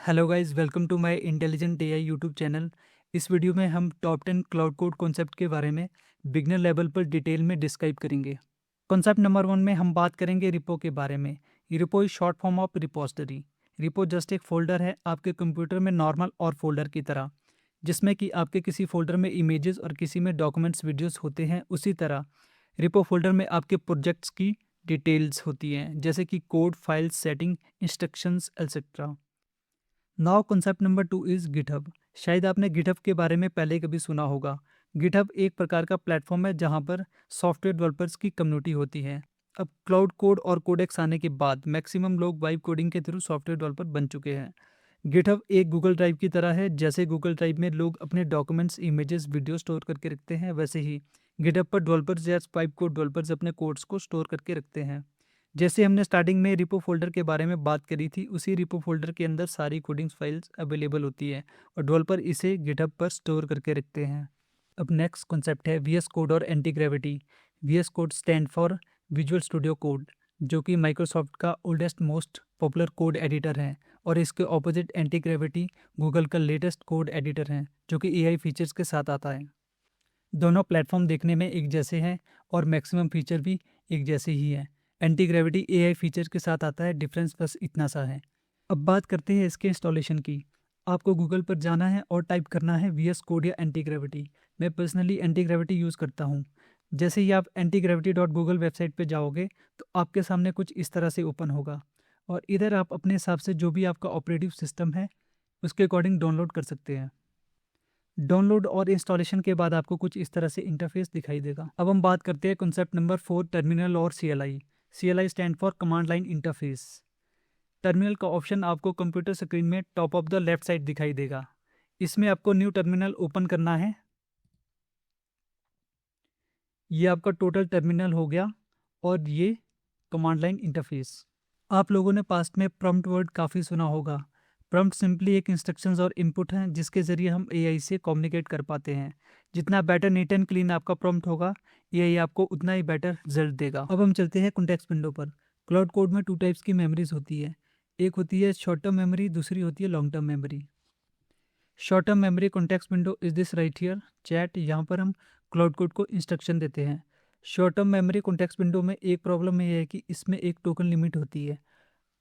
Hello guys, welcome to my intelligent AI YouTube channel. इस video में हम top 10 cloud code concept के बारे में बिगनर लेवल पर डिटेल में डिस्क्राइब करेंगे। कॉन्सेप्ट नंबर 1 में हम बात करेंगे रिपो के बारे में। Repo is short form of repository. Repo just एक फोल्डर है आपके कंप्यूटर में नॉर्मल और फोल्डर की तरह, जिसमें कि आपके किसी फोल्डर में इमेजेस और किसी में डॉक्यूमेंट्स वीडियोस होते हैं। उसी तरह रिपो फोल्डर में आपके प्रोजेक्ट्स की डिटेल्स होती हैं, जैसे कि code, files, setting, instructions etcetera. Now concept number 2 is GitHub. शायद आपने गिटहब के बारे में पहले कभी सुना होगा। गिटहब एक प्रकार का प्लेटफॉर्म है जहां पर सॉफ्टवेयर डेवलपर्स की कम्युनिटी होती है। अब क्लाउड कोड और कोडेक्स आने के बाद मैक्सिमम लोग वाइब कोडिंग के थ्रू सॉफ्टवेयर डेवलपर बन चुके हैं। गिटहब एक गूगल ड्राइव की तरह है। जैसे गूगल ड्राइव में लोग अपने डॉक्यूमेंट्स, इमेजेस, वीडियो स्टोर करके रखते हैं, वैसे ही गिटहब पर डेवलपर्स या वाइब कोड डेवलपर्स अपने कोड्स को स्टोर करके रखते हैं। जैसे हमने स्टार्टिंग में रिपो फोल्डर के बारे में बात करी थी, उसी रिपो फोल्डर के अंदर सारी कोडिंग्स फाइल्स अवेलेबल होती है और डेवलपर इसे गिटहब पर स्टोर करके रखते हैं। अब नेक्स्ट कॉन्सेप्ट है वीएस कोड और Antigravity. VS Code stand for Visual Studio Code, जो कि माइक्रोसॉफ्ट का oldest most popular code editor है, और इसके ऑपोजिट एंटी ग्रेविटी गूगल का लेटेस्ट कोड एडिटर है, जो कि एआई फीचर्स के साथ आता है। दोनों प्लेटफॉर्म देखने में एक जैसे हैं और मैक्सिमम फीचर भी एक जैसे ही हैं। एंटी ग्रेविटी एआई फीचर के साथ आता है, डिफरेंस बस इतना सा है। अब बात करते हैं इसके इंस्टॉलेशन की। आपको गूगल पर जाना है और टाइप करना है वीएस कोड या एंटी ग्रेविटी। मैं पर्सनली एंटी ग्रेविटी यूज़ करता हूँ। जैसे ही आप anti gravity dot Google website पर जाओगे तो आपके सामने कुछ इस तरह से ओपन होगा, और इधर आप अपने हिसाब से जो भी आपका ऑपरेटिव सिस्टम है उसके अकॉर्डिंग डाउनलोड कर सकते हैं। डाउनलोड और इंस्टॉलेशन के बाद आपको कुछ इस तरह से इंटरफेस दिखाई देगा। अब हम बात करते हैं कॉन्सेप्ट नंबर 4, टर्मिनल और CLI. CLI stand for command line interface. Terminal का ऑप्शन आपको कंप्यूटर स्क्रीन में top of the left side दिखाई देगा। इसमें आपको न्यू टर्मिनल ओपन करना है। ये आपका टोटल टर्मिनल हो गया, और ये कमांड लाइन इंटरफेस। आप लोगों ने पास्ट में प्रॉम्प्ट वर्ड काफ़ी सुना होगा। प्रॉम्प्ट सिंपली एक इंस्ट्रक्शंस और इनपुट हैं जिसके ज़रिए हम एआई से कम्युनिकेट कर पाते हैं। जितना बेटर नीट एंड क्लीन आपका प्रॉम्प्ट होगा, एआई आपको उतना ही बेटर रिजल्ट देगा। अब हम चलते हैं कॉन्टेक्स्ट विंडो पर। क्लाउड कोड में 2 टाइप्स की मेमोरीज होती है। एक होती है शॉर्ट टर्म मेमोरी, दूसरी होती है long term memory. Short term memory context window is this right here chat. यहाँ पर हम क्लाउड कोड को इंस्ट्रक्शन देते हैं। Short term memory context window में एक प्रॉब्लम ये है कि इसमें एक टोकन लिमिट होती है।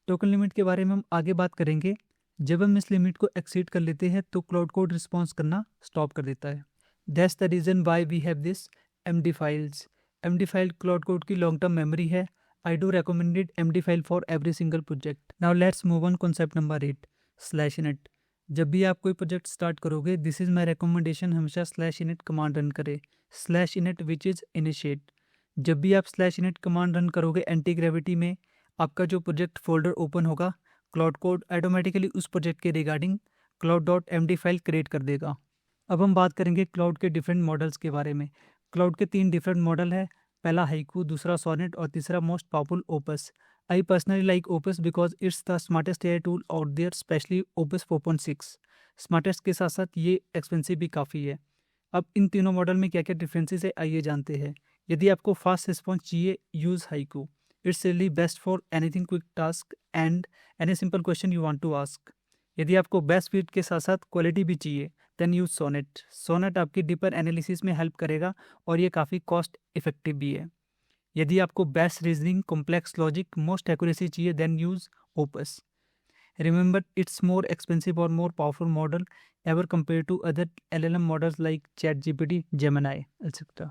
टोकन लिमिट के बारे में हम आगे बात करेंगे। जब हम इस लिमिट को एक्सीड कर लेते हैं तो क्लाउड कोड रिस्पॉन्स करना स्टॉप कर देता है। That's the reason why we have this MD files. MD file Claude Code की लॉन्ग टर्म मेमोरी है। I do recommended MD file for every single project. Now let's move on concept number 8, slash init. जब भी आप कोई project start करोगे, this is my recommendation, हमेशा slash init command run करें। Slash init which is initiate. जब भी आप स्लैश इनिट कमांड रन करोगे एंटी ग्रेविटी में, आपका जो प्रोजेक्ट फोल्डर ओपन होगा, क्लाउड कोड ऑटोमेटिकली उस प्रोजेक्ट के रिगार्डिंग cloud.md फाइल क्रिएट कर देगा। अब हम बात करेंगे क्लाउड के डिफरेंट मॉडल्स के बारे में। क्लाउड के 3 डिफरेंट मॉडल है। पहला हाइकू, दूसरा सोनेट और तीसरा most powerful Opus. I personally like Opus because it's the smartest AI tool out there, specially Opus 4.6। Smartest के साथ साथ ये एक्सपेंसिव भी काफ़ी है। अब इन तीनों मॉडल में क्या क्या डिफरेंसेस है आइए जानते हैं। यदि आपको फास्ट रिस्पॉन्स चाहिए, use Haiku. It's really best for anything quick task and any simple question you want to ask. यदि आपको बेस्ट स्पीड के साथ साथ क्वालिटी भी चाहिए, देन यूज सोनेट। सोनेट आपकी डीपर एनालिसिस में हेल्प करेगा और ये काफ़ी कॉस्ट इफेक्टिव भी है। यदि आपको best reasoning, complex logic, most accuracy चाहिए, then use Opus. Remember, it's more expensive और more powerful model ever compare to other LLM models like ChatGPT, Gemini, etc.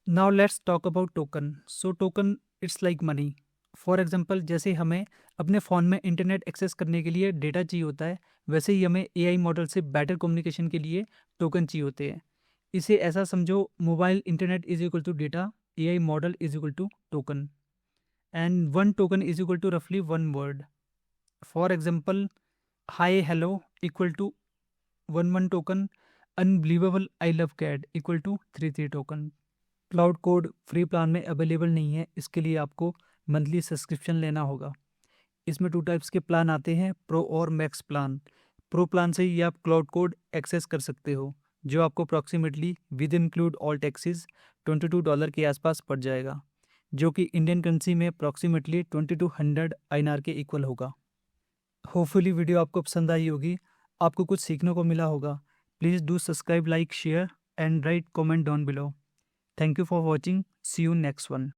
Now let's talk about token. So token it's like money. For example, जैसे हमें अपने phone में internet access करने के लिए data चाहिए होता है, वैसे ही हमें एआई मॉडल से बेटर कम्युनिकेशन के लिए टोकन चाहिए होते हैं। इसे ऐसा समझो, mobile internet is equal to data, AI model is equal to token, and one token is equal to रफली one word. For example, hi hello equal to one token, unbelievable I love cat equal to three token. Claude code free plan में available नहीं है, इसके लिए आपको monthly subscription लेना होगा। इसमें 2 टाइप्स के प्लान आते हैं, प्रो और मैक्स प्लान। प्रो प्लान से ही आप क्लाउड कोड एक्सेस कर सकते हो, जो आपको approximately with include all taxes $22 के आसपास पड़ जाएगा, जो कि इंडियन करेंसी में अप्रॉक्सीमेटली 2200 INR के इक्वल होगा। होपफुली वीडियो आपको पसंद आई होगी, आपको कुछ सीखने को मिला होगा। Please do subscribe, like, share and write comment down below. Thank you for watching, see you next one.